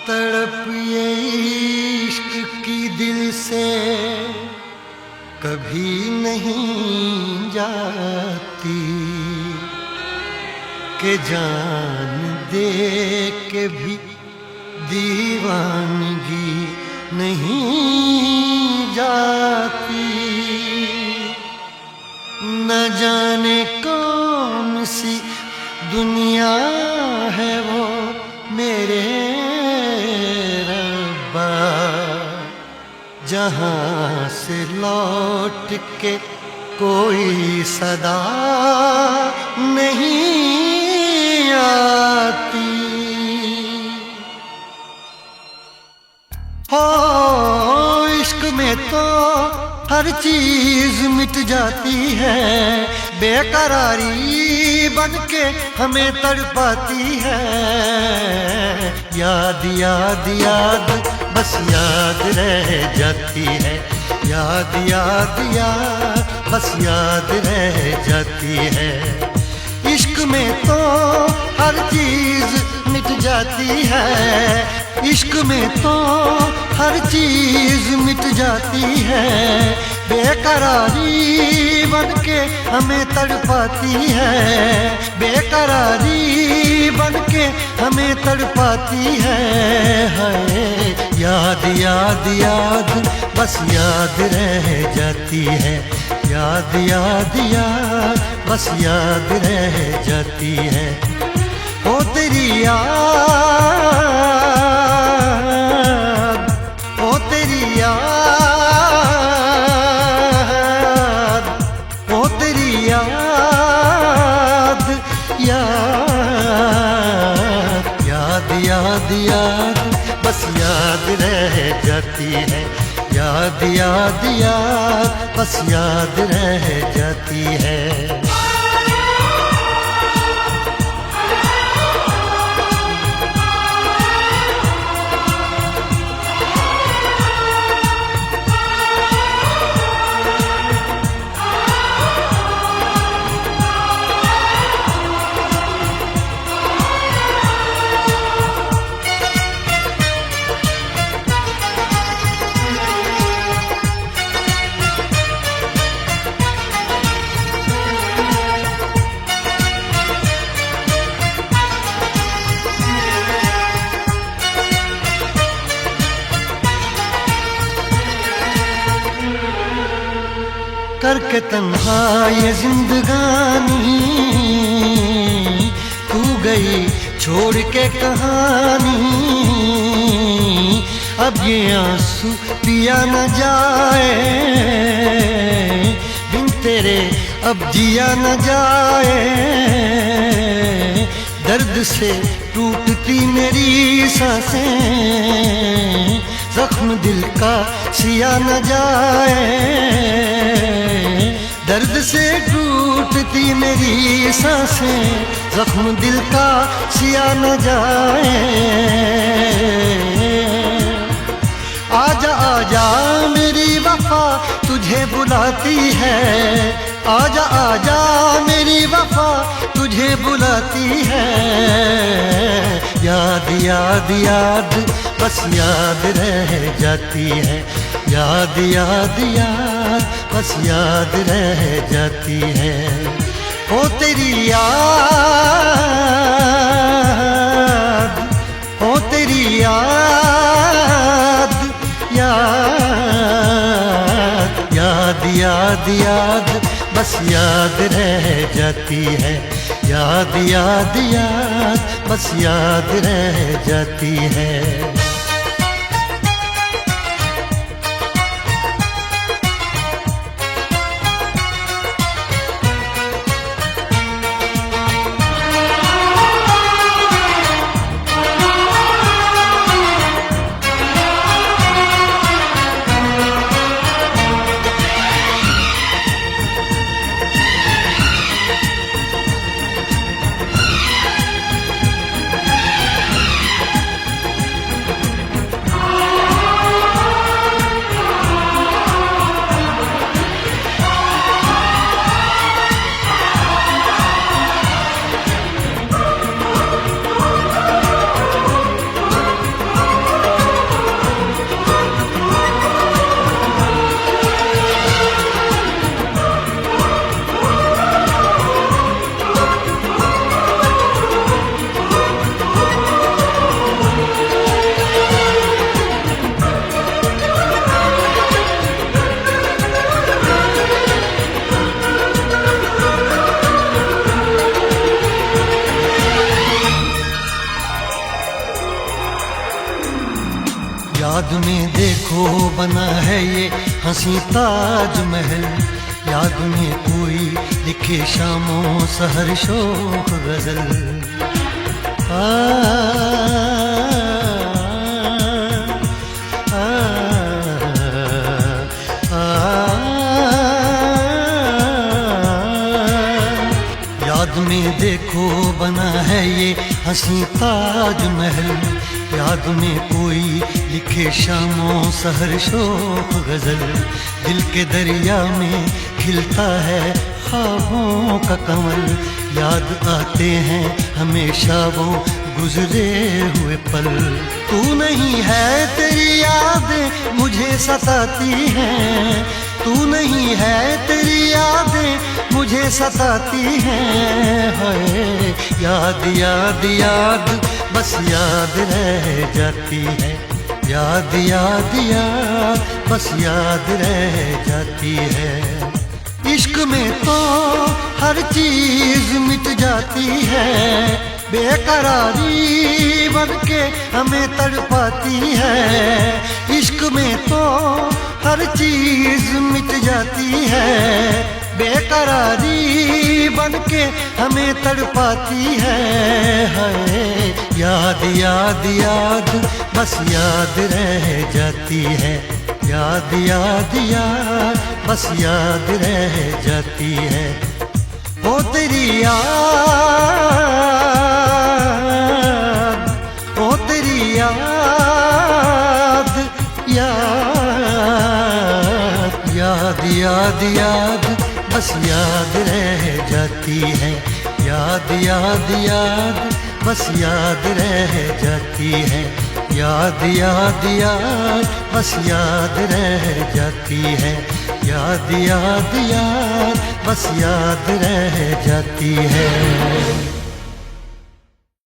तड़प ये इश्क की दिल से कभी नहीं जाती कि जान दे के भी दीवानगी नहीं जाती। न जाने कौन सी दुनिया है वो मेरे रब्बा, जहाँ से लौट के कोई सदा नहीं आती। हो इश्क में तो हर चीज मिट जाती है, बेकरारी बनके हमें तड़पाती है। याद याद याद बस याद रह जाती है, याद याद याद बस याद रह जाती है। इश्क में तो हर चीज मिट जाती है, इश्क में तो हर चीज मिट जाती है। बेकरारी बनके हमें तड़पाती है, बेकरारी बनके हमें तड़पाती है। याद याद याद बस याद रह जाती है, याद याद याद बस याद रह जाती है। ओ तेरी याद, ओ तेरी याद, ओ तेरी याद, याद याद याद याद बस याद रह जाती है, याद याद याद बस याद रह जाती है। करके तन्हा ये जिंदगानी तू गई छोड़ के कहानी। अब ये आंसू पिया न जाए, बिन तेरे अब जिया न जाए। दर्द से टूटती मेरी सांसें, जख्म दिल का सिया न जाए। दर्द से टूटती मेरी सांसें, जख्म दिल का सिया न जाए। आजा आजा मेरी वफा तुझे बुलाती है, आजा आजा मेरी वफा तुझे बुलाती है। याद याद याद बस याद रह जाती है, याद याद याद बस याद रह जाती है। ओ तेरी याद, ओ तेरी याद, याद याद याद याद बस याद रह जाती है, याद याद याद बस याद रह जाती है। याद में देखो बना है ये हंसी ताजमहल, याद में कोई लिखे शामों सहर शोख गजल। आ, आ, आ, याद में देखो बना है ये हंसी ताजमहल, याद में कोई लिखे शामों सहर शोख गजल। दिल के दरिया में खिलता है ख्वाबों का कमल, याद आते हैं हमेशा वो गुजरे हुए पल। तू नहीं है तेरी यादें मुझे सताती हैं, तू नहीं है तेरी यादें मुझे सताती हैं। हाय याद याद याद बस याद रह जाती है, याद याद याद बस याद रह जाती है। इश्क में तो हर चीज मिट जाती है, बेकरारी बनके हमें तड़पाती है। इश्क में तो हर चीज मिट जाती है, बेकरारी बनके हमें तड़पाती है। हाय याद याद याद बस याद रह जाती है, याद याद याद बस याद रह जाती है। ओ तेरी याद, ओ तेरी याद, याद याद याद याद बस याद रह जाती है, याद याद याद बस याद रह जाती है। याद याद याद बस याद रह जाती है, याद याद याद बस याद रह जाती है।